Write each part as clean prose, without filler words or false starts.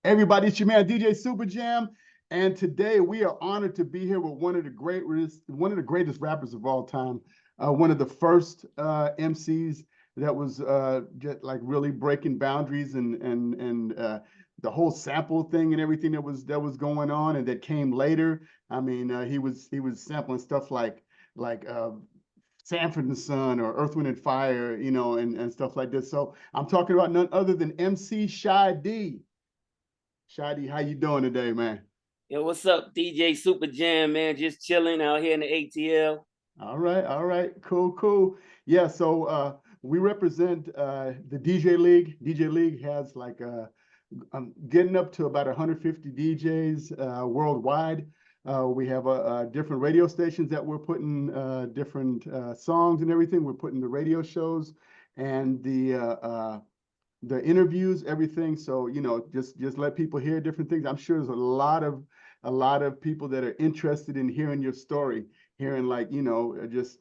Everybody, it's your man DJ Superjam, and today we are honored to be here with one of the greatest rappers of all time, one of the first MCs that was just like really breaking boundaries and the whole sample thing and everything that was going on and that came later. I mean, he was sampling stuff like Sanford and Son or Earth, Wind and Fire, and stuff like this. So I'm talking about none other than MC Shy D. Shadi, how you doing today, man? Yo, what's up, DJ Superjam, man? Just chilling out here in the ATL. All right, cool. Yeah, so we represent the DJ League. DJ League has like getting up to about 150 DJs worldwide. We have different radio stations that we're putting different songs and everything. We're putting the radio shows and the interviews, everything. So, just let people hear different things. I'm sure there's a lot of people that are interested in hearing your story, hearing like, just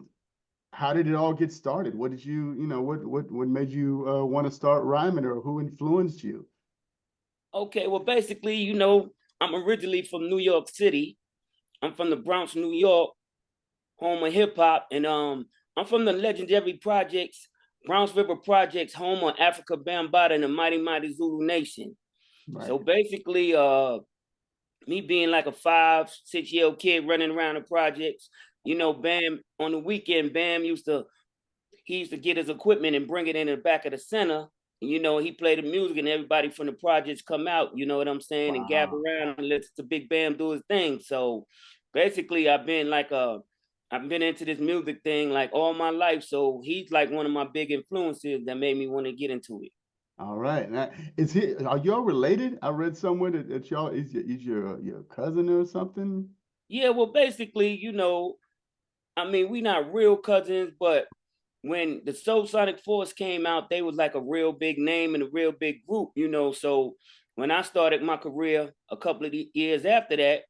how did it all get started? What did what made you want to start rhyming, or who influenced you? Okay, well, basically, I'm originally from New York City. I'm from the Bronx, New York, home of hip hop, and I'm from the legendary projects, Browns River Projects, home of Africa Bambaataa and the Mighty Mighty Zulu Nation. Right. So basically, me being like a 5-6-year-old kid running around the projects, Bam on the weekend, Bam used to get his equipment and bring it in the back of the center. And, he played the music and everybody from the projects come out, you know what I'm saying, and gather Wow. around and let the Big Bam do his thing. So basically I've been into this music thing like all my life. So he's like one of my big influences that made me want to get into it. All right. Now, are y'all related? I read somewhere that y'all is your cousin or something. Yeah, well, basically, I mean, we not real cousins, but when the Soul Sonic Force came out, they was like a real big name and a real big group, So when I started my career a couple of years after that,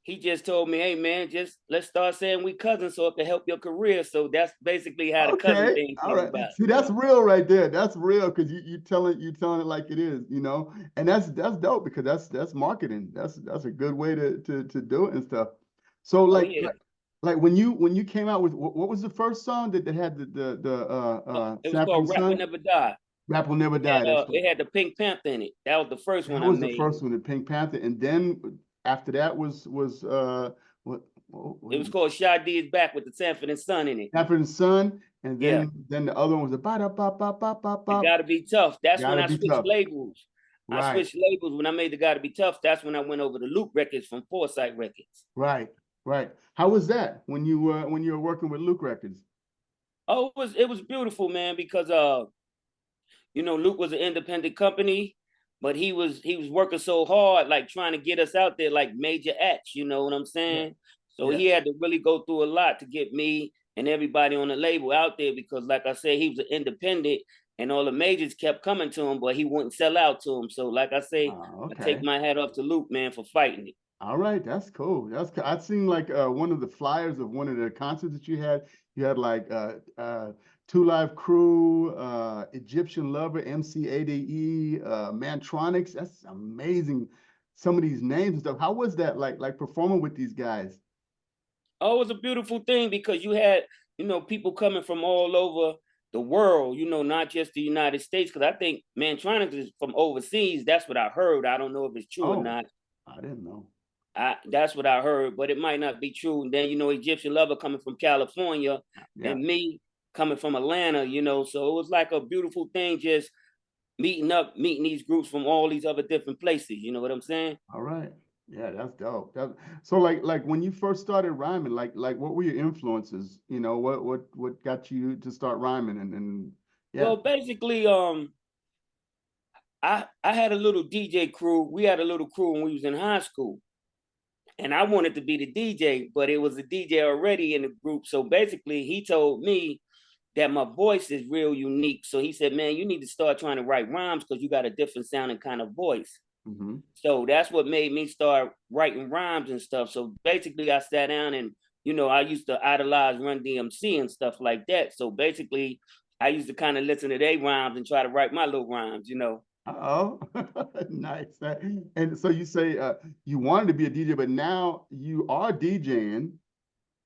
he just told me, "Hey man, just let's start saying we cousins so it can help your career." So that's basically how the cousin Okay, thing all came right. about. See, that's real right there. That's real because you telling it like it is. And that's dope because that's marketing. That's a good way to do it and stuff. So Oh like yeah. like, like when you came out with what was the first song that had the It was Sanford and called Rap Will Son? Never Die. Rap Will Never Die. It had the Pink Panther in it. That was the first That one I was the made. first one, the Pink Panther, and then after that was what It was called Shy D is Back with the Sanford and Son in it. Sanford and Son, and Yeah. then the other one was the ba da ba ba ba ba It ba. Gotta Be Tough. That's when Gotta I be switched tough. labels. I Right, switched labels when I made the Gotta Be Tough. That's when I went over to Loop Records from Foresight Records. right, right. How was that when you were working with Luke Records? Oh, it was beautiful, man, because Luke was an independent company, but he was working so hard, like trying to get us out there, like major acts. You know what I'm Yeah, saying? So yeah. he had to really go through a lot to get me and everybody on the label out there because, like I said, he was an independent, and all the majors kept coming to him, but he wouldn't sell out to him. So, like I say, I take Okay. my hat off to Luke, man, for fighting it. All right, that's cool. That's cool. I've seen like one of the flyers of one of the concerts that you had. You had like Two Live Crew, Egyptian Lover, MC Mantronics. That's amazing. Some of these names and stuff. How was that like performing with these guys? Oh, it was a beautiful thing because you had, people coming from all over the world, not just the United States. Because I think Mantronics is from overseas. That's what I heard. I don't know if it's true or Oh, not. I didn't know. That's what I heard, but it might not be true. And then, Egyptian Lover coming from California Yeah. and me coming from Atlanta, so it was like a beautiful thing just meeting these groups from all these other different places. You know what I'm saying? All right. Yeah, that's dope. So like when you first started rhyming, like what were your influences? What got you to start rhyming and yeah. Well, basically, I had a little DJ crew. We had a little crew when we was in high school. And I wanted to be the DJ, but it was a DJ already in the group. So basically, he told me that my voice is real unique. So he said, "Man, you need to start trying to write rhymes because you got a different sounding kind of voice." Hmm. So that's what made me start writing rhymes and stuff. So basically, I sat down and I used to idolize Run DMC and stuff like that. So basically, I used to kind of listen to their rhymes and try to write my little rhymes. Oh, nice. And so you say you wanted to be a DJ, but now you are DJing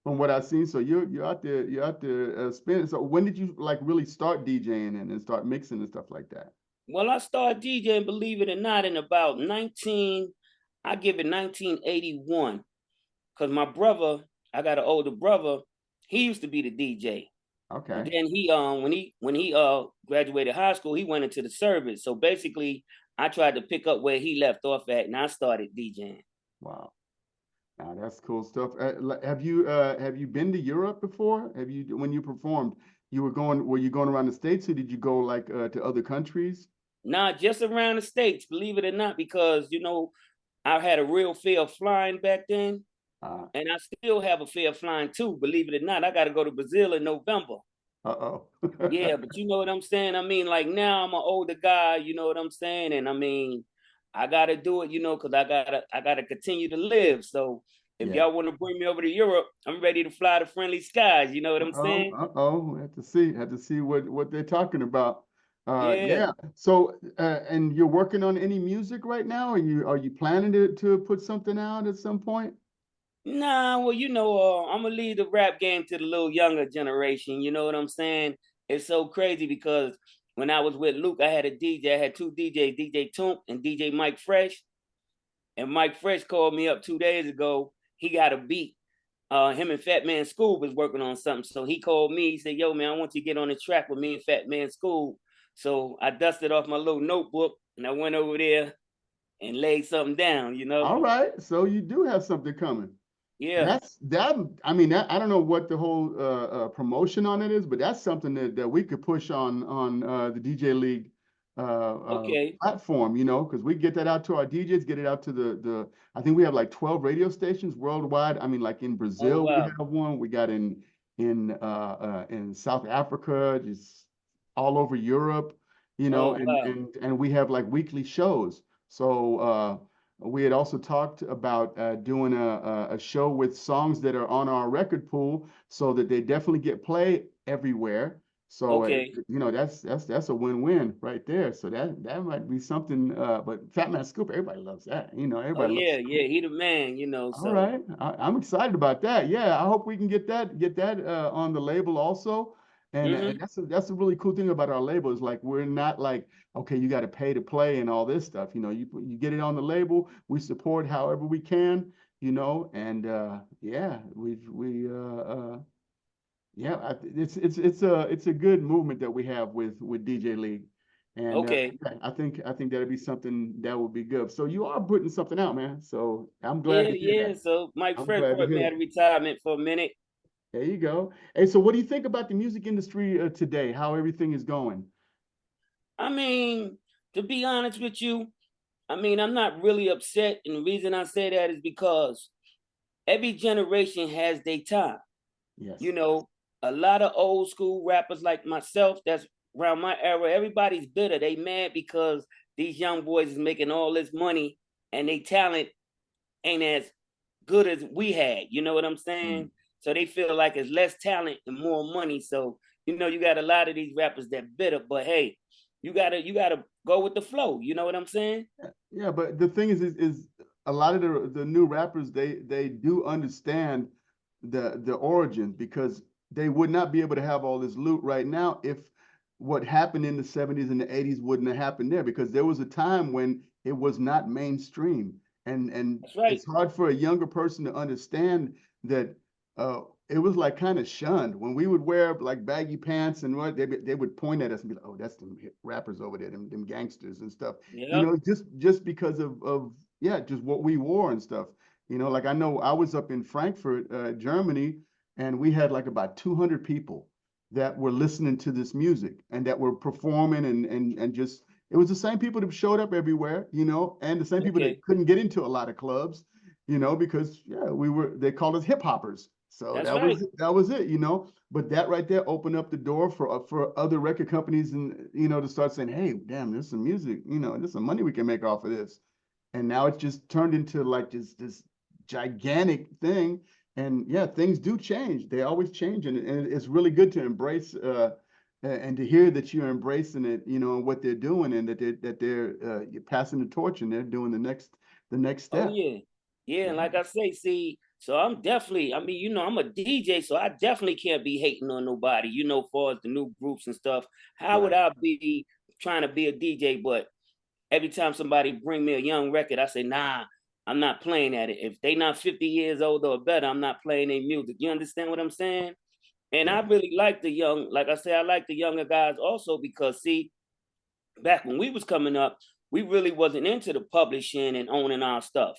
from what I've seen. So you're out there spinning. So when did you like really start DJing and start mixing and stuff like that? Well, I started DJing, believe it or not, in about I give it 1981. Cause my brother, I got an older brother, he used to be the DJ. And Okay. then he when he graduated high school, he went into the service. So basically I tried to pick up where he left off at and I started DJing. Wow. Now that's cool stuff. Have you been to Europe before? Have you when you performed, were you going around the States or did you go like to other countries? Not just around the States, believe it or not, because I had a real fear of flying back then. Uh, And I still have a fear of flying too, believe it or not. I gotta go to Brazil in November. uh-oh. Yeah, but you know what I'm saying? I mean, like now I'm an older guy, you know what I'm saying? And I mean, I gotta do it, because I gotta continue to live. So if Yeah. y'all want to bring me over to Europe, I'm ready to fly to friendly skies, you know what I'm Uh-oh, saying? uh-oh. We have to see what they're talking about. Yeah. Yeah. So, and you're working on any music right now? Are you planning to put something out at some point? Nah, well, I'm gonna leave the rap game to the little younger generation. You know what I'm saying? It's so crazy because when I was with Luke, I had a DJ. I had two DJs, DJ Toomp and DJ Mike Fresh. And Mike Fresh called me up 2 days ago. He got a beat. Him and Fat Man School was working on something. So he called me. He said, "Yo, man, I want you to get on the track with me and Fat Man School." So I dusted off my little notebook and I went over there and laid something down. All right. So you do have something coming. Yeah. That's that. I mean, I don't know what the whole promotion on it is, but that's something that we could push on the DJ League Okay. platform. Because we get that out to our DJs, get it out to the. I think we have like 12 radio stations worldwide. I mean, like in Oh Brazil, we wow. have one. We got in South Africa, just all over Europe. Oh And wow. we have like weekly shows. So. We had also talked about doing a show with songs that are on our record pool, so that they definitely get play everywhere. So Okay. that's a win-win right there. So that might be something. But Fat Man Scoop, everybody loves that. Oh Everybody loves yeah, Scoop. yeah. He the man. All So right, I'm excited about that. Yeah, I hope we can get that on the label also. And hmm that's a really cool thing about our label is like we're not like okay, you got to pay to play and all this stuff. You get it on the label. We support however we can. And yeah, we yeah, it's a good movement that we have with DJ League, and okay. yeah, I think that'll be something that would be good. So you are putting something out, man. So I'm glad Yeah, to hear yeah. that. So Mike I'm Fresh glad to brought me hear out that. of retirement for a minute. There you go. Hey, so what do you think about the music industry today? How everything is going? I mean, to be honest with you, I mean, I'm not really upset. And the reason I say that is because every generation has their time. You Yes. know, a lot of old school rappers like myself, that's around my era, everybody's bitter. They mad because these young boys is making all this money and they talent ain't as good as we had. You know what I'm Mm. saying? So they feel like it's less talent and more money. So, you got a lot of these rappers that bitter, but hey, you gotta go with the flow. You know what I'm saying? Yeah, but the thing is a lot of the new rappers they do understand the origins because they would not be able to have all this loot right now if what happened in the 70s and the 80s wouldn't have happened there because there was a time when it was not mainstream and That's right. it's hard for a younger person to understand that uh it was like kind of shunned when we would wear like baggy pants and what they would point at us and be like, oh, that's them rappers over there, them gangsters and stuff, Yep. just because of yeah, just what we wore and stuff. Like I know I was up in Frankfurt, Germany, and we had like about 200 people that were listening to this music and that were performing and just it was the same people that showed up everywhere, and the same people that Okay. couldn't get into a lot of clubs, because yeah, they called us hip hoppers. So That's right. that was it. But that right there opened up the door for other record companies and to start saying, hey, damn, there's some music, there's some money we can make off of this. And now it's just turned into like this gigantic thing. And yeah, things do change. They always change, and it's really good to embrace and to hear that you're embracing it, you know, what they're doing, and that they're you're passing the torch, and they're doing the next Oh step. yeah. Yeah, and Yeah, like I say, see, so I'm definitely, I mean, I'm a DJ, so I definitely can't be hating on nobody, far as the new groups and stuff. How would right. I be trying to be a DJ? But every time somebody bring me a young record, I say, nah, I'm not playing at it. If they not 50 years old or better, I'm not playing their music. You understand what I'm saying? And Yeah, I really like the young, like I say, I like the younger guys also because see, back when we was coming up, we really wasn't into the publishing and owning our stuff.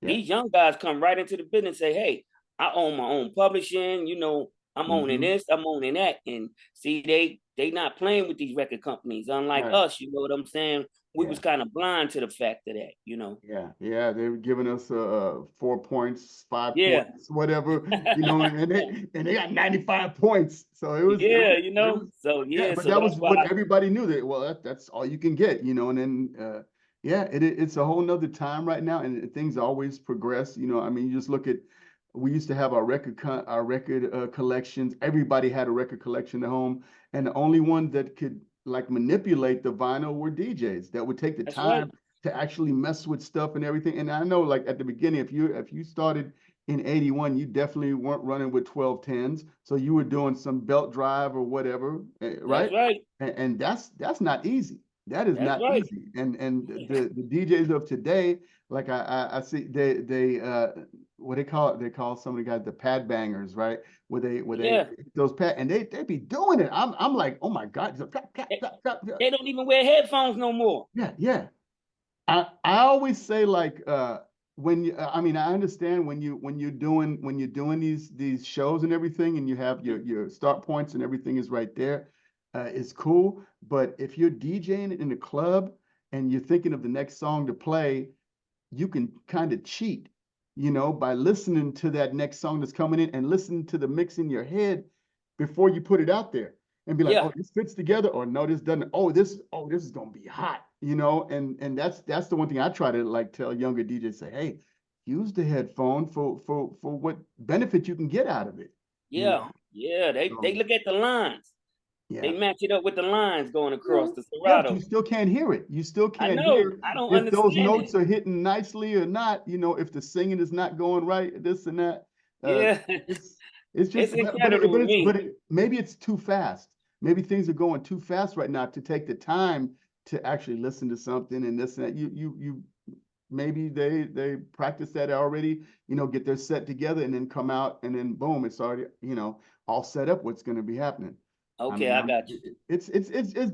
yeah. These young guys come right into the business and say, hey, I own my own publishing, I'm owning Hmm. this, I'm owning that. And see, they not playing with these record companies, unlike Right. us, you know what I'm saying? We Yeah. was kind of blind to the fact of that. Yeah, yeah, they were giving us 4 points, five Yeah. points, whatever, you know, and they got 95 points. So Yeah, it was So yeah, yeah, but so that that's was why what everybody knew, that well that's all you can get, you know, and then yeah, it's a whole nother time right now, and things always progress, you know. I mean, you just look at, we used to have our record collections. Everybody had a record collection at home, and the only one that could like manipulate the vinyl were DJs that would take the that's right. time to actually mess with stuff and everything. And I know, like at the beginning, if you started in 81, you definitely weren't running with 1210s. So you were doing some belt drive or whatever, That's right? right. And that's not easy. That is That's not right. easy. And the DJs of today, like I see they what they call it, they call some of the guys the pad bangers, right? Where they Yeah. those pad, and they be doing it. I'm like, oh my God. They, they don't even wear headphones no more. Yeah, yeah. I always say, like, when you I mean, I understand when you're doing these shows and everything, and you have your start points and everything is right there, it's cool. But if you're DJing in a club and you're thinking of the next song to play, you can kind of cheat, you know, by listening to that next song that's coming in, and listening to the mix in your head before you put it out there, and be like, Yeah. oh, this fits together, or no, this doesn't. Oh, this is gonna be hot, you know. And that's the one thing I try to like tell younger DJs, say, hey, use the headphone for what benefit you can get out of it, you Yeah. know. Yeah. They So look at the lines. They yeah. match it up with the lines going Yeah, across the yeah, but you Serato. still can't hear it. You still I can't know. hear I don't if those understand it. notes are hitting nicely or not. You know, if the singing is not going right, this and that. Uh, Yeah. it's it's just, It's incredible to me. maybe it's too fast. Maybe things are going too fast right now to take the time to actually listen to something and this and that. You maybe they practice that already. You know, get their set together and then come out, and then boom, it's already, you know, all set up what's going to be happening. I Okay, mean, I got you. it's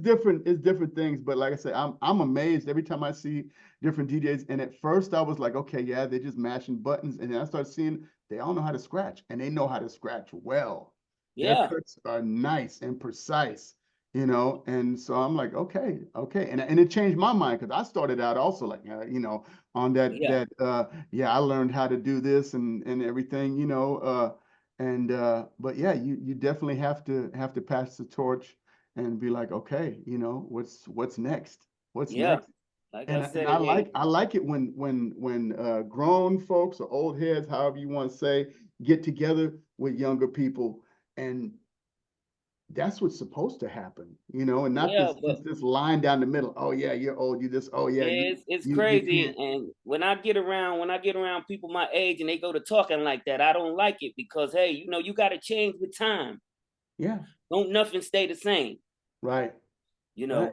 different. It's different things, but like I said, I'm amazed every time I see different DJs. And at first, I was like, okay, yeah, they're just mashing buttons, and then I started seeing they all know how to scratch, and they know how to scratch well. Their Yeah. cuts are nice and precise, you know. And so I'm like, okay, okay, and it changed my mind, because I started out also like, you know, on Yeah. yeah, I learned how to do this and everything, you know. And but yeah, you definitely have to pass the torch and be like, okay, you know, what's next? What's Yeah. next? Like I And say, hey, I like it when grown folks or old heads, however you want to say, get together with younger people, and that's what's supposed to happen, you know, and not yeah, but this line down the middle. Oh yeah, you're old. You this. Oh yeah, yeah, it's you crazy. can't. And when I get around people my age and they go to talking like that, I don't like it because hey, you got to change with time. Yeah, Don't nothing stay the same. right, You right. know.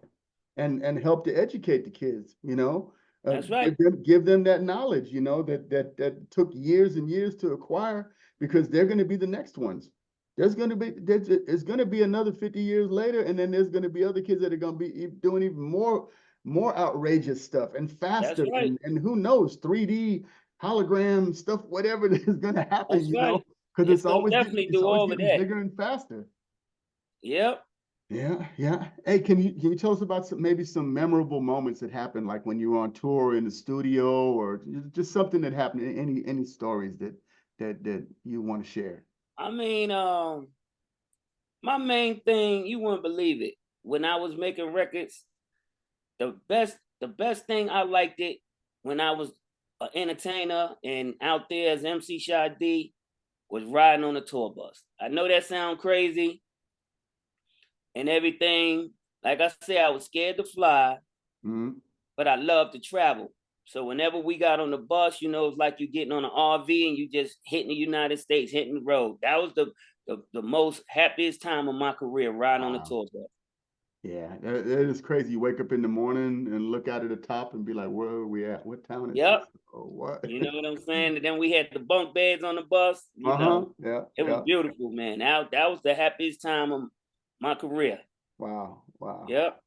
And help to educate the kids, you know, That's right. give them that knowledge, you know, that took years and years to acquire, because they're going to be the next ones. There's going to be another 50 years later, and then there's going to be other kids that are going to be doing even more outrageous stuff and That's faster, right. and who knows, 3D hologram stuff, whatever is going to happen, That's you know, right. because It's gonna definitely it's do always all of getting that. bigger and faster. Yep. Yeah, yeah. Hey, can you tell us about maybe some memorable moments that happened, like when you were on tour in the studio, or just something that happened? Any stories that you want to share? I mean, my main thing, you wouldn't believe it. When I was making records, the best thing I liked it when I was an entertainer and out there as MC Shy D was riding on a tour bus. I know that sounds crazy, and everything. Like I said, I was scared to fly, but I love to travel. So whenever we got on the bus, you know, it's like you getting on an RV and you just hitting the United States, hitting the road. That was the most happiest time of my career, riding on the Wow. tour bus. Yeah, that is crazy. You wake up in the morning and look out at the top and be like, where are we at? What town is Yep. this? Oh, what? You know what I'm saying? And then we had the bunk beds on the bus. You Uh-huh. know, Yeah, it was yeah. beautiful, man. That was the happiest time of my career. Wow, wow. Yep.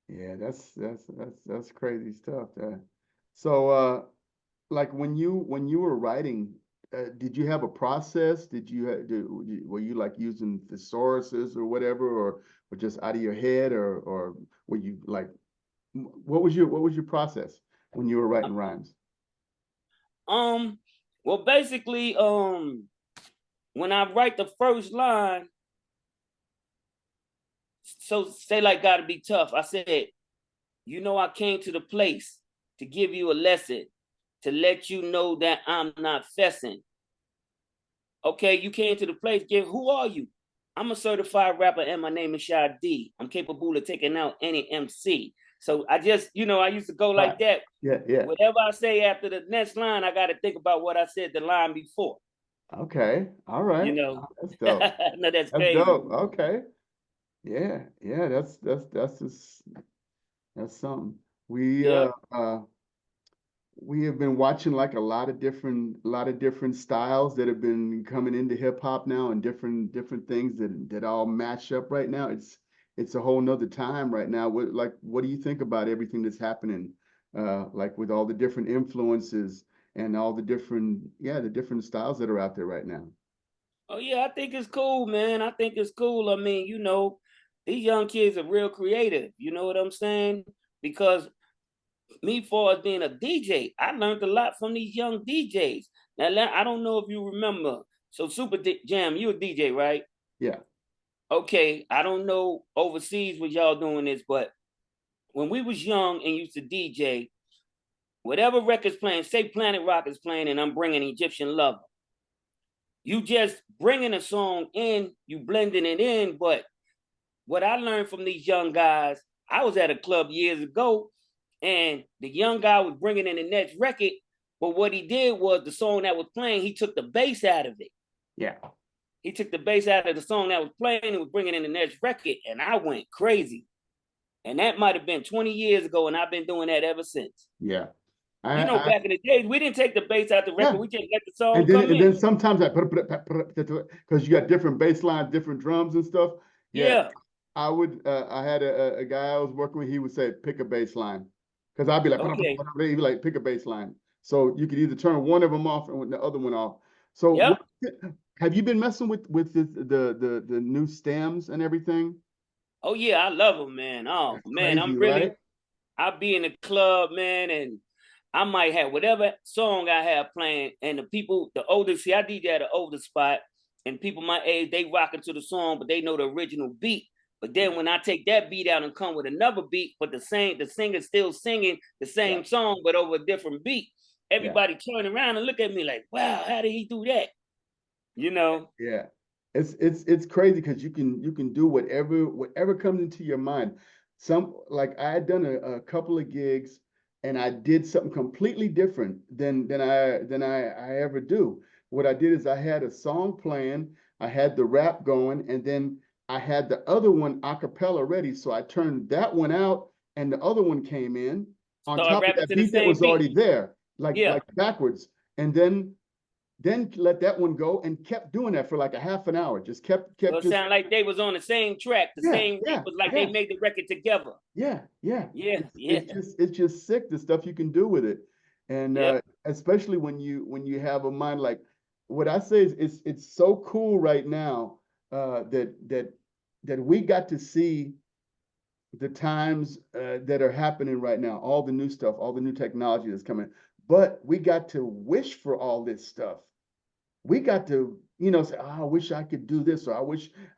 Yeah, that's crazy stuff. So like when you were writing, did you have a process? Were you like using thesauruses or whatever, or just out of your head, or were you like what was your process when you were writing rhymes? Um, well, basically, when I write the first line, so say like gotta be tough. I said, you know, I came to the place to give you a lesson, to let you know that I'm not fessing. Okay, you came to the place, who are you? I'm a certified rapper and my name is Shy D. I'm capable of taking out any MC. So I just, you know, I used to go Right. like that. Yeah, yeah. Whatever I say after the next line, I got to think about what I said the line before. Okay. All You right. know, That's dope. no, that's That's crazy. dope. Okay. Yeah, yeah, that's just that's something. We uh Yep. uh we have been watching like a lot of different styles that have been coming into hip hop now, and different things that all match up right now. It's a whole nother time right now. What do you think about everything that's happening? Like with all the different influences and all the different styles that are out there right now. Oh yeah, I think it's cool, man. I think it's cool. I mean, you know, these young kids are real creative. You know what I'm saying? Because me, for as being a DJ, I learned a lot from these young DJs. Now, I don't know if you remember. So, Jam, you a DJ, right? Yeah. Okay, I don't know overseas what y'all doing this, but when we was young and used to DJ, whatever record's playing, say Planet Rock is playing, and I'm bringing Egyptian Lover. You just bringing a song in, you blending it in. But what I learned from these young guys, I was at a club years ago, and the young guy was bringing in the next record. But what he did was the song that was playing, he took the bass out of it. Yeah. He took the bass out of the song that was playing and was bringing in the next record, and I went crazy. And that might have been 20 years ago, and I've been doing that ever since. Yeah. You know, I back in the days, we didn't take the bass out the record; yeah. we just let the song come And in. then sometimes I put because you got different bass lines, different drums and stuff. Yeah, Yeah. I had a guy I was working with, he would say, pick a bass line. Because I'd be like, Okay. he'd be like, pick a bass line. So you could either turn one of them off and the other one off. So Yep. have you been messing with the new stems and everything? Oh yeah, I love them, man. Oh That's man, crazy, right? I'll be in the club, man, and I might have whatever song I have playing, and the people, the older, see, I DJ at an older spot, and people my age, they rocking to the song, but they know the original beat. But then Yeah, when I take that beat out and come with another beat, but the singer's still singing the yeah, same song, but over a different beat, yeah. everybody turn around and look at me like, wow, how did he do that? You know? Yeah. It's crazy because you can do whatever comes into your mind. Some like I had done a couple of gigs and I did something completely different than I ever do. What I did is I had a song playing, I had the rap going, and then I had the other one a cappella ready. So I turned that one out and the other one came in on Start top of rapping that to the beat that same was beat. already there, Yeah. like backwards. And then let that one go and kept doing that for like a half an hour. Just So kept it just sounded like they was on the same track, the yeah, same beat yeah, was like they yeah, made the record together. yeah, yeah. Yeah, It's yeah, it's just sick the stuff you can do with it, and yeah. especially when you have a mind like what I say is it's so cool right now that we got to see the times that are happening right now, all the new stuff, all the new technology that's coming, but we got to wish for all this stuff. We got to, say, oh, I wish I could do this, or I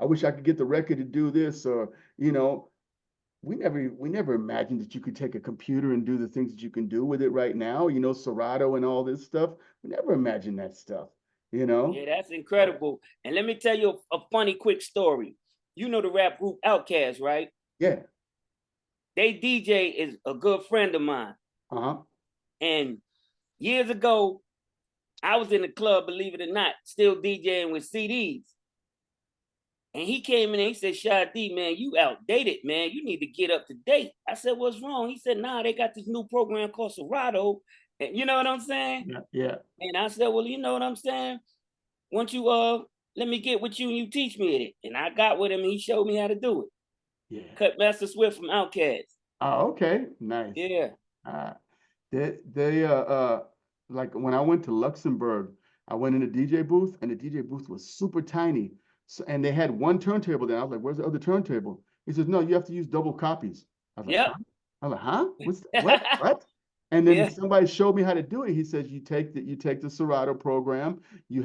wish I could get the record to do this, or, we never imagined that you could take a computer and do the things that you can do with it right now, Serato and all this stuff. We never imagined that stuff, you know? Yeah, that's So, incredible. And let me tell you a funny quick story. you know the rap group Outkast, right? Yeah. They DJ is a good friend of mine. Uh-huh. And years ago, I was in the club, believe it or not, still DJing with CDs. And he came in and he said, Shy D, man, you outdated, man. You need to get up to date. I said, what's wrong? He said, nah, they got this new program called Serato. And you know what I'm saying? Yeah, yeah. And I said, well, you know what I'm saying? Once you let me get with you and you teach me it. And I got with him and he showed me how to do it. Yeah. Cut Master Swift from Outkast. Oh, okay. Nice. Yeah. They like when I went to Luxembourg, I went in a DJ booth and the DJ booth was super tiny. So, and they had one turntable there. I was like, where's the other turntable? He says, no, you have to use double copies. I was like, Yep. huh? I was like, huh? What? And then Yeah. somebody showed me how to do it. He says, you take the Serato program, you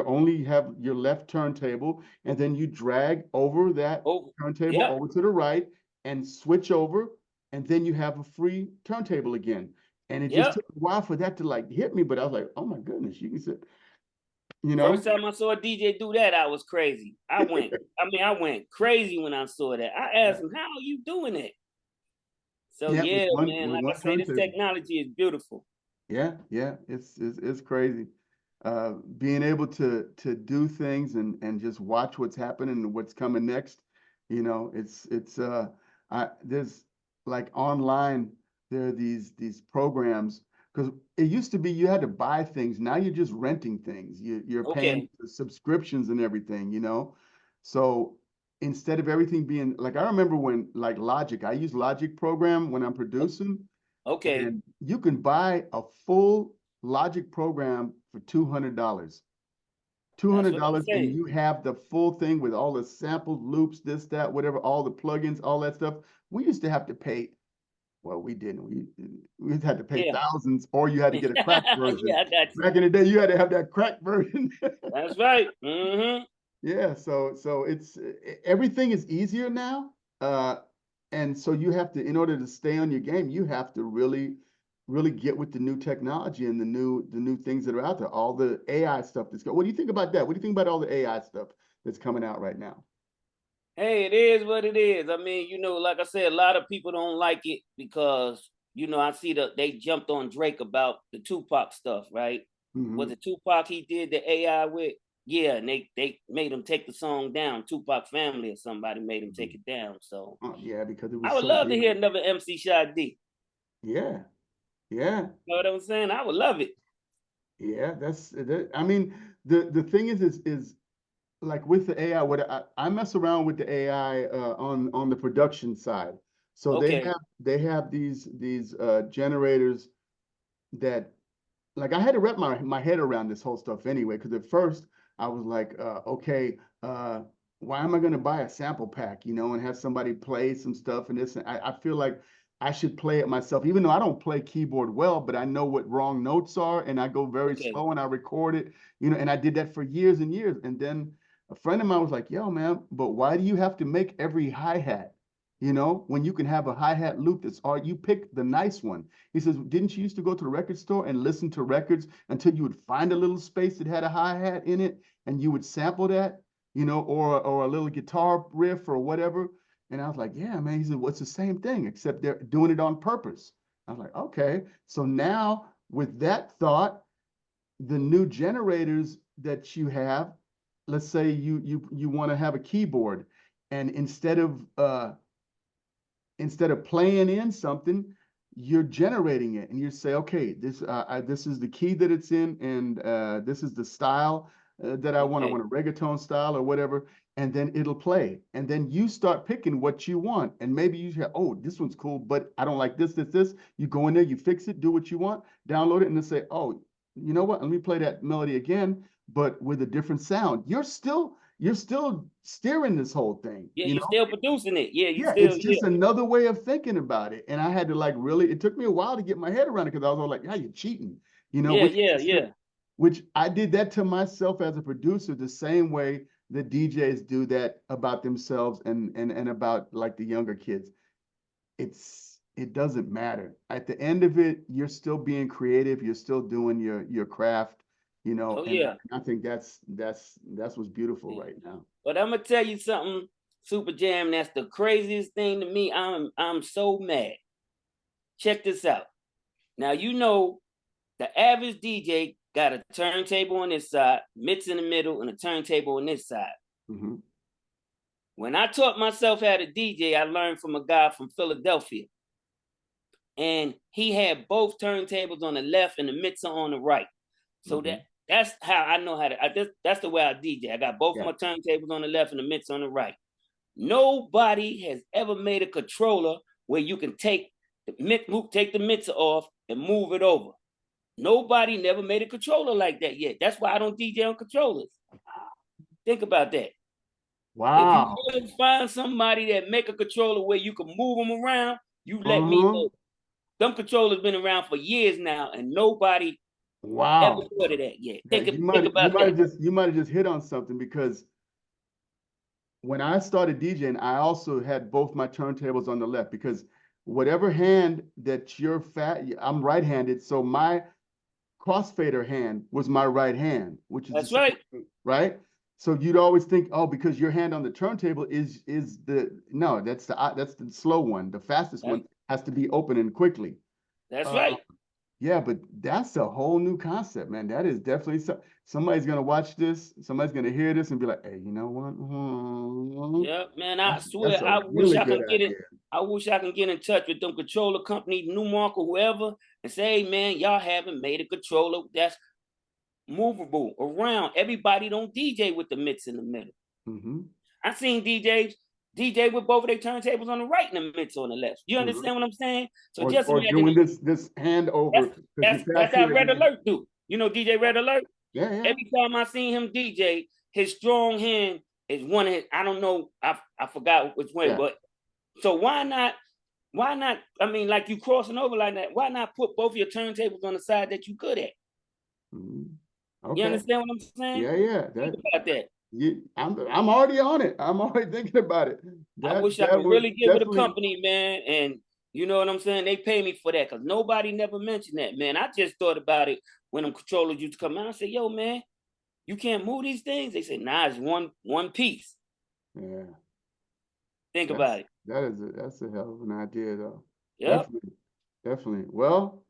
only have your left turntable, and then you drag over that Oh, turntable yep. over to the right and switch over, and then you have a free turntable again. And it just Yep. took a while for that to like hit me, but I was like, oh my goodness, you can sit, you know? First time I saw a DJ do that, I was crazy. I went crazy when I saw that. I asked him, how are you doing it? So Yeah, yeah, man, with like I one say, this turntable. technology is beautiful. Yeah, yeah, it's crazy. Being able to do things and just watch what's happening and what's coming next, there's like online there are these programs because it used to be you had to buy things. Now you're just renting things. You're paying Okay. subscriptions and everything. So instead of everything being like I remember when like Logic, I use Logic program when I'm producing. Okay. And you can buy a full Logic program for $200. Two That's hundred what I'm dollars, and saying. you have the full thing with all the samples, loops, this, that, whatever, all the plugins, all that stuff. We used to have to pay. Well, we didn't. We had to pay Yeah. thousands, or you had to get a cracked version. Yeah, I got you. Back in the day, you had to have that cracked version. That's right. Mm-hmm. Yeah, so it's everything is easier now. And so you have to, in order to stay on your game, you have to really get with the new technology and the new things that are out there, all the AI stuff that's going. What do you think about that? What do you think about all the AI stuff that's coming out right now? Hey, it is what it is. I mean, like I said, a lot of people don't like it because, I see they jumped on Drake about the Tupac stuff, right? Was Hmm. it Tupac he did the AI with? Yeah, and they made him take the song down. Tupac family or somebody made him take it down. So Yeah, because it I was would so love to big. hear another MC Shy D. Yeah, yeah, You know what I'm saying? I would love it. yeah. I mean, the thing is like with the AI, what I mess around with the AI on the production side. So they Okay. have they have these generators that like I had to wrap my head around this whole stuff anyway, because at first I was like, okay, why am I going to buy a sample pack, and have somebody play some stuff and this? And I feel like I should play it myself, even though I don't play keyboard well, but I know what wrong notes are, and I go very Okay. slow and I record it, and I did that for years and years. And then a friend of mine was like, yo, man, but why do you have to make every hi-hat? When you can have a hi-hat loop that's all you pick the nice one. He says, didn't you used to go to the record store and listen to records until you would find a little space that had a hi-hat in it and you would sample that, or a little guitar riff or whatever? And I was like, yeah, man. He said, well, it's the same thing, except they're doing it on purpose. I was like, okay. So now with that thought, the new generators that you have, let's say you want to have a keyboard, and instead of playing in something, you're generating it, and you say, okay, this is the key that it's in, and this is the style that I want. I Okay. want a reggaeton style or whatever, and then it'll play. And then you start picking what you want, and maybe you say, oh, this one's cool, but I don't like this. You go in there, you fix it, do what you want, download it, and then say, oh, you know what? Let me play that melody again, but with a different sound. You're still steering this whole thing, Yeah, you still producing it. Yeah, you yeah, still, it's yeah. just another way of thinking about it. And I had to like really, it took me a while to get my head around it because I was all like, yeah, you're cheating, Yeah, yeah, yeah. which I did that to myself as a producer, the same way the DJs do that about themselves and about like the younger kids. It doesn't matter. At the end of it, you're still being creative, you're still doing your craft, Oh and yeah. I think that's what's beautiful right now. But I'm gonna tell you something, Super Jam. That's the craziest thing to me. I'm so mad. Check this out. Now you know the average DJ got a turntable on this side, mix in the middle, and a turntable on this side. Mm-hmm. When I taught myself how to DJ, I learned from a guy from Philadelphia. And he had both turntables on the left and the mixer on the right. So that's how I know how to. That's the way I DJ. I got both my turntables on the left and the mixer on the right. Nobody has ever made a controller where you can take the mixer off and move it over. Nobody never made a controller like that yet. That's why I don't DJ on controllers. Think about that. Wow. If you really find somebody that make a controller where you can move them around, you let me know. Them controllers been around for years now, and nobody ever thought of that yet. Think about that. You might have just hit on something, because when I started DJing, I also had both my turntables on the left, because whatever hand that I'm right-handed, so my crossfader hand was my right hand, which is that's right. Right? So you'd always think, oh, because your hand on the turntable is that's the slow one. The fastest one has to be open and quickly. That's right. Yeah, but that's a whole new concept, man. That is definitely somebody's gonna watch this. Somebody's gonna hear this and be like, "Hey, you know what? Yeah, man. I swear, I wish I can get it. I wish I can get in touch with them controller company, Newmark or whoever, and say, "Hey, man, y'all haven't made a controller that's movable around. Everybody don't DJ with the mix in the middle." I seen DJs DJ with both of their turntables on the right and the mix on the left. You understand what I'm saying? So just imagine doing this hand over. That's how Red Alert do. You know DJ Red Alert? Yeah. Every time I seen him DJ, his strong hand is one of his, I don't know, I forgot which way, but so why not, I mean, like you crossing over like that, why not put both of your turntables on the side that you good at? Okay. You understand what I'm saying? Yeah. Think about that. I'm already on it. I'm already thinking about it. I wish I could really get with a company, man, and you know what I'm saying? They pay me for that, because nobody never mentioned that, man. I just thought about it when them controllers used to come out. I said, yo, man, you can't move these things? They said, nah, it's one piece. Yeah. Think about it. That's a hell of an idea, though. Yeah. Definitely. Well,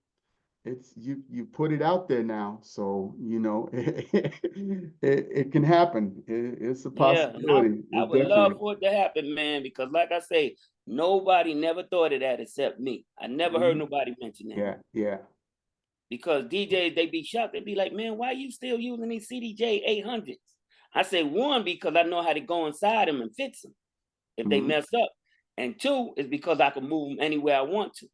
it's you put it out there now, so you know it can happen. It's a possibility. Yeah, I would love for it to happen, man, because like I say, nobody never thought of that except me. I never heard nobody mention that. Yeah. Because DJs, they be shocked. They be like, man, why are you still using these CDJ 800s? I say, one, because I know how to go inside them and fix them if they mess up. And two, is because I can move them anywhere I want to.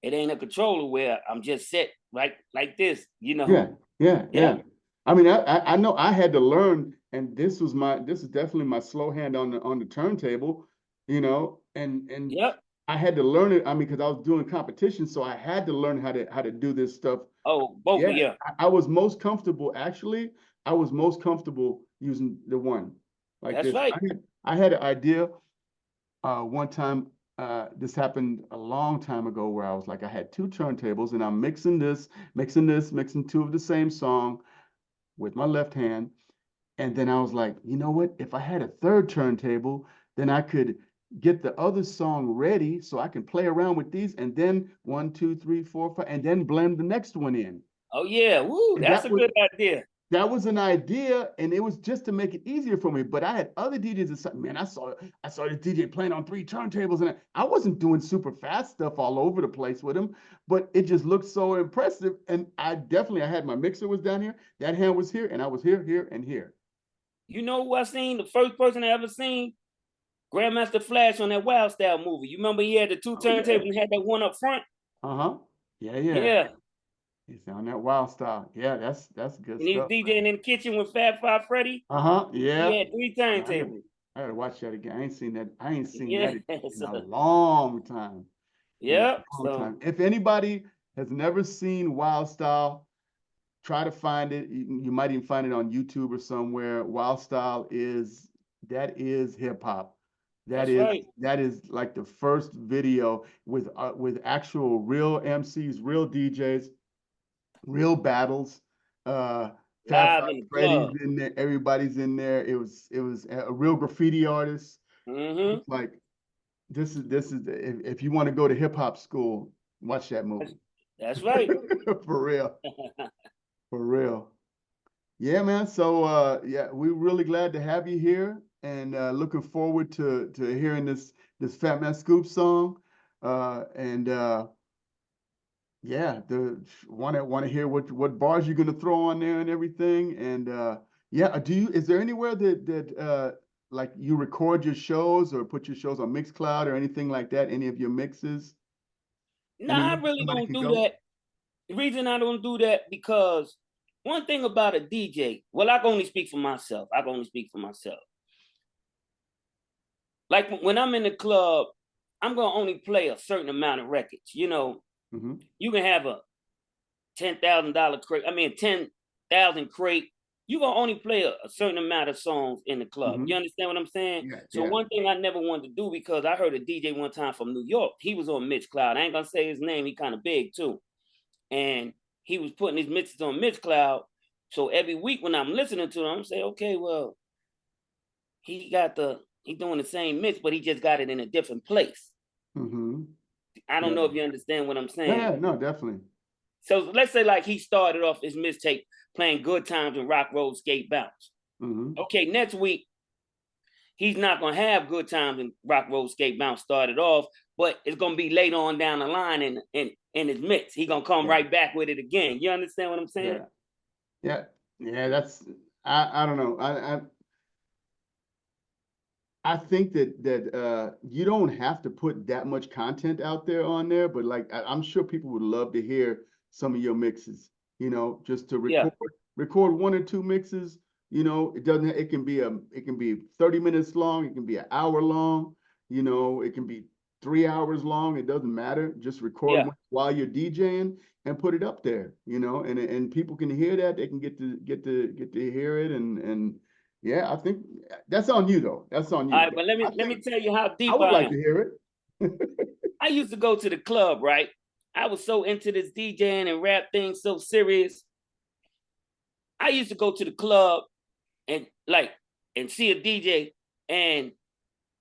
It ain't a controller where I'm just set like this, you know. Yeah. I mean, I know I had to learn, and this is definitely my slow hand on the turntable, you know, and I had to learn it. I mean, because I was doing competition, so I had to learn how to do this stuff. Oh, both of you. I was most comfortable, actually. I was most comfortable using the one like That's this. right. I had an idea one time. This happened a long time ago, where I was like, I had two turntables and I'm mixing two of the same song with my left hand. And then I was like, you know what? If I had a third turntable, then I could get the other song ready so I can play around with these, and then 1, 2, 3, 4, 5, and then blend the next one in. Oh yeah, woo, that's a good idea. That was an idea, and it was just to make it easier for me. But I had other DJs that said, man, I saw this DJ playing on 3 turntables, and I wasn't doing super fast stuff all over the place with him, but it just looked so impressive. And I had my mixer was down here, that hand was here, and I was here, and here. You know who I seen? The first person I ever seen? Grandmaster Flash on that Wild Style movie. You remember he had the 2 turntables and had that one up front? Yeah. He's on that Wild Style. Yeah, that's good and he was stuff. DJing in the kitchen with Fat Five Freddy. Yeah. He had 3 turntables. I gotta watch that again. I ain't seen that in a long time. Yeah. If anybody has never seen Wild Style, try to find it. You might even find it on YouTube or somewhere. Wild Style is hip hop. That is like the first video with actual real MCs, real DJs, real battles, Fat Live Five in the Freddy's club. in there. Everybody's in there. It was a real graffiti artist. Mm-hmm. It's like this is if you want to go to hip hop school, watch that movie. That's right. For real. For real. Yeah, man. So yeah, we're really glad to have you here and looking forward to hearing this Fat Man Scoop song. And yeah, the want to hear what bars you're gonna throw on there and everything. And yeah, is there anywhere that like you record your shows or put your shows on Mixcloud or anything like that? Any of your mixes? No, I Anywhere really somebody don't can do go? that. The reason I don't do that because one thing about a DJ, well, I can only speak for myself. I can only speak for myself. Like when I'm in the club, I'm gonna only play a certain amount of records. You know, Mm-hmm. you can have a $10,000 crate. I mean, 10,000 crate. You gonna only play a certain amount of songs in the club. Mm-hmm. You understand what I'm saying? Yeah, So yeah. one thing I never wanted to do because I heard a DJ one time from New York. He was on Mixcloud. I ain't gonna say his name. He kind of big too, and he was putting his mixes on Mixcloud. So every week when I'm listening to him, I'm saying, okay, well, he doing the same mix, but he just got it in a different place. Mm-hmm. I don't Yeah. know if you understand what I'm Yeah, saying. yeah, no, definitely. So let's say like he started off his mixtape playing Good Times and Rock Road Skate Bounce. Mm-hmm. Okay, next week he's not gonna have Good Times and Rock Road Skate Bounce started off, but it's gonna be later on down the line in his mix. He gonna come Yeah, right back with it again. You understand what I'm saying? yeah, yeah, yeah. That's I don't know. I think that you don't have to put that much content out there on there, but like I'm sure people would love to hear some of your mixes. You know, just to Yeah, record one or two mixes. You know, it can be 30 minutes long, it can be an hour long. You know, it can be 3 hours long. It doesn't matter. Just record yeah. one while you're DJing and put it up there. You know, and people can hear that. They can get to hear it and yeah, I think that's on you though. That's on All you. right, but I let me think tell you how I deep would I like am. to hear it. I used to go to the club, right? I was so into this DJing and rap thing, so serious. I used to go to the club and and see a DJ, and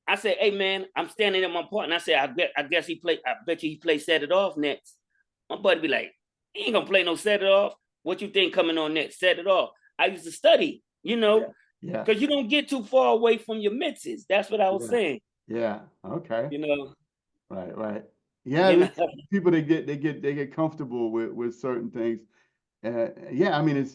I said, "Hey man, I'm standing at my part," and I said, I guess he play. I bet you he play Set It Off next." My buddy be like, "He ain't gonna play no Set It Off. What you think coming on next? Set It Off." I used to study, Yeah, yeah, because you don't get too far away from your mixes. That's what I was yeah, saying. yeah. Okay. You know, Right, right. Yeah, you know. people they get comfortable with certain things. Yeah, I mean it's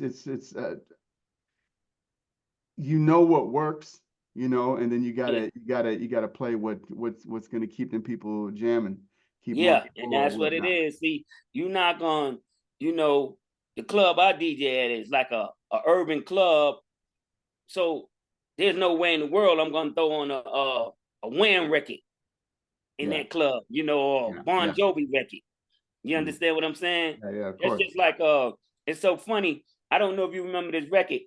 you know what works, you know, and then you Yeah. gotta you gotta you gotta play what's gonna keep them people jamming, keep them on Yeah, the and floor or that's what it whatnot. is. See, you not going, you know, the club I DJ at is like a urban club. So there's no way in the world I'm gonna throw on a Wham record in Yeah, that club, or yeah, Bon yeah, Jovi record. You mm, understand what I'm saying? yeah, yeah, of It's course. just like it's so funny. I don't know if you remember this record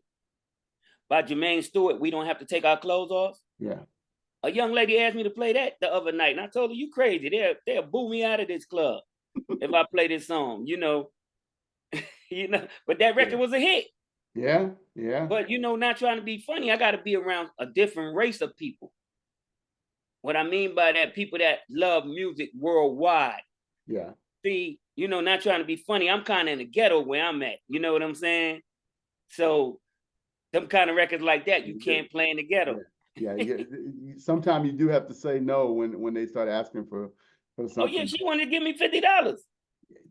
by Jermaine Stewart, We Don't Have to Take Our Clothes Off. Yeah. A young lady asked me to play that the other night, and I told her, "You crazy? They'll boo me out of this club if I play this song." But that Yeah. record was a hit. Yeah, yeah, But not trying to be funny, I got to be around a different race of people. What I mean by that, people that love music worldwide. yeah. See, not trying to be funny, I'm kind of in the ghetto where I'm at. You know what I'm saying? So them kind of records like that, you Yeah, can't play in the ghetto. yeah, yeah. Sometimes you do have to say no when they start asking for Oh yeah, something. she wanted to give me $50.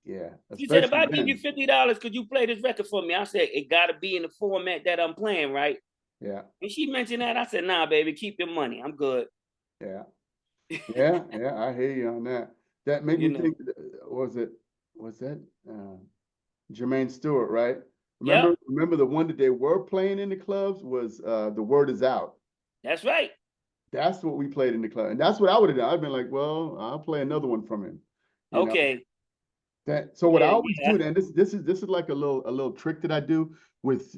Yeah, She said, "If especially I give you then. $50, could you play this record for me?" I said, "It got to be in the format that I'm playing, right?" Yeah, And she mentioned that. I said, "Nah, baby, keep your money. I'm good." yeah, yeah, yeah. I hear you on that. That make You me know. think. Was that Jermaine Stewart, right? Yep, Remember the one that they were playing in the clubs was "The Word Is Out." that's right. That's what we played in the club, and that's what I would have done. I'd been like, well, I'll play another one from him, you know. Okay. That so what I Yeah, always do, yeah. and this is like a little trick that I do with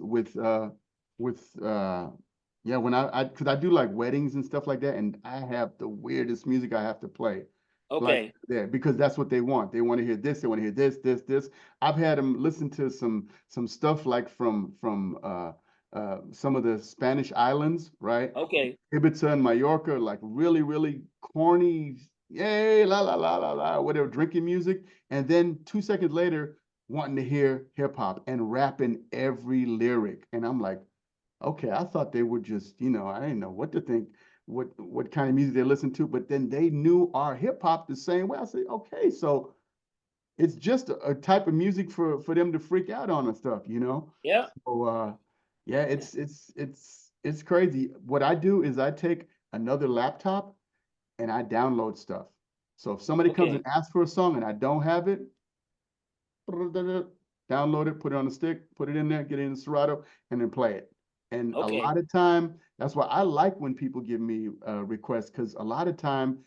yeah, when I because I do like weddings and stuff like that, and I have the weirdest music I have to play. Okay. Like there, because that's what they want. They want to hear this. They want to hear this. I've had them listen to some stuff like from some of the Spanish islands, right? Okay. Ibiza and Mallorca, like really, really corny, yay, la la la la la, whatever, drinking music. And then 2 seconds later, wanting to hear hip hop and rapping every lyric. And I'm like, okay, I thought they were just, I didn't know what to think, what kind of music they listen to, but then they knew our hip hop the same way. I said, okay, so it's just a type of music for them to freak out on and stuff. Yeah. So yeah, it's crazy. What I do is I take another laptop and I download stuff. So if somebody comes and Okay. asks for a song and I don't have it, download it, put it on the stick, put it in there, get it in Serato, and then play it. And a Okay. lot of time, that's why I like when people give me requests, because a lot of time,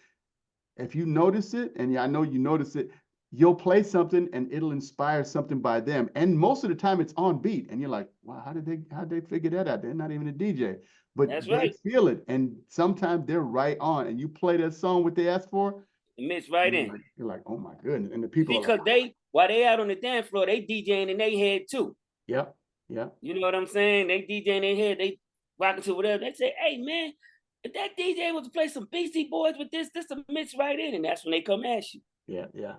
if you notice it, and yeah, I know you notice it, you'll play something and it'll inspire something by them. And most of the time it's on beat. And you're like, wow, how did they figure that out? They're not even a DJ. But That's they right. feel it. And sometimes they're right on. And you play that song what they asked for, Mix right and in. you're like, oh my goodness. And the people are like, Because while they out on the dance floor, they DJing in their head too. yep, yep. You know what I'm saying? They DJing in their head, they rocking to whatever. They say, hey man, if that DJ was to play some Beastie Boys with this will mix right in. And that's when they come at you. Yeah, yeah.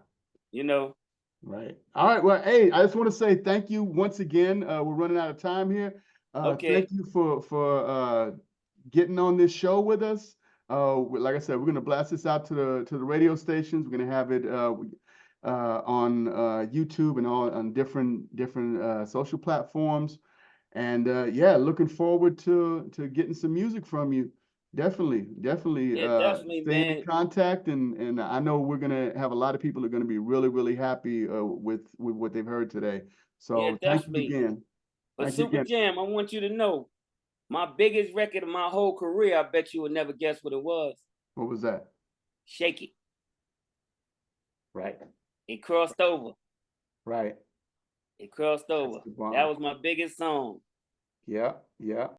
You know. Right. All right. Well, hey, I just want to say thank you once again. We're running out of time here. Okay. Thank you for getting on this show with us. Like I said, we're gonna blast this out to the radio stations. We're gonna have it on YouTube and all on different social platforms. And yeah, looking forward to getting some music from you. Definitely, definitely Yeah, definitely, staying in man. contact, and I know we're gonna have a lot of people are gonna be really, really happy with what they've heard today. Yeah, So thank you definitely. again. But Thank you Super again. Jam, I want you to know my biggest record of my whole career, I bet you would never guess what it was. What was that? Shake It. Right, It crossed over. right. It crossed That's over. the That bomb. was my biggest song. Yeah, yeah.